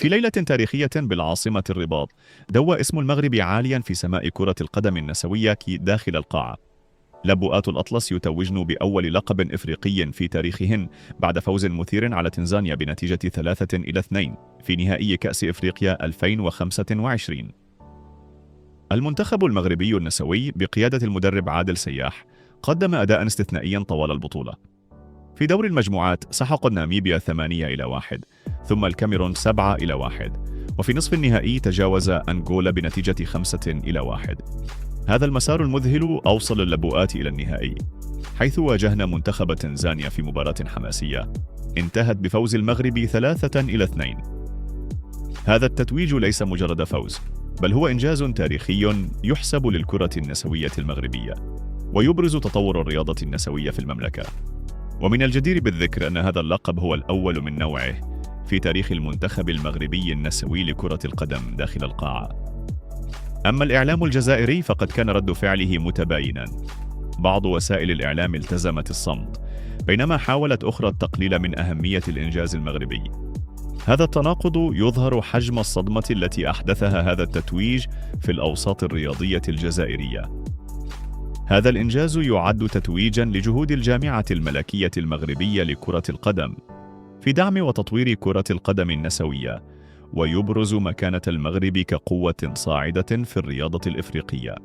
في ليلة تاريخية بالعاصمة الرباط، دوى اسم المغرب عاليا في سماء كرة القدم النسوية داخل القاعة. لبؤات الأطلس يتوجن بأول لقب إفريقي في تاريخهن بعد فوز مثير على تنزانيا بنتيجة 3-2 في نهائي كأس إفريقيا 2025. المنتخب المغربي النسوي بقيادة المدرب عادل سياح قدم أداء استثنائيا طوال البطولة. في دور المجموعات سحق ناميبيا 8-1، ثم الكاميرون 7-1، وفي نصف النهائي تجاوز أنغولا بنتيجة 5-1. هذا المسار المذهل أوصل اللبؤات إلى النهائي، حيث واجهنا منتخب تنزانيا في مباراة حماسية انتهت بفوز المغرب 3-2. هذا التتويج ليس مجرد فوز، بل هو إنجاز تاريخي يحسب للكرة النسوية المغربية، ويبرز تطور الرياضة النسوية في المملكة. ومن الجدير بالذكر أن هذا اللقب هو الأول من نوعه في تاريخ المنتخب المغربي النسوي لكرة القدم داخل القاعة. أما الإعلام الجزائري فقد كان رد فعله متبايناً. بعض وسائل الإعلام التزمت الصمت، بينما حاولت أخرى التقليل من أهمية الإنجاز المغربي. هذا التناقض يظهر حجم الصدمة التي أحدثها هذا التتويج في الأوساط الرياضية الجزائرية. هذا الإنجاز يعد تتويجاً لجهود الجامعة الملكية المغربية لكرة القدم في دعم وتطوير كرة القدم النسوية، ويبرز مكانة المغرب كقوة صاعدة في الرياضة الإفريقية.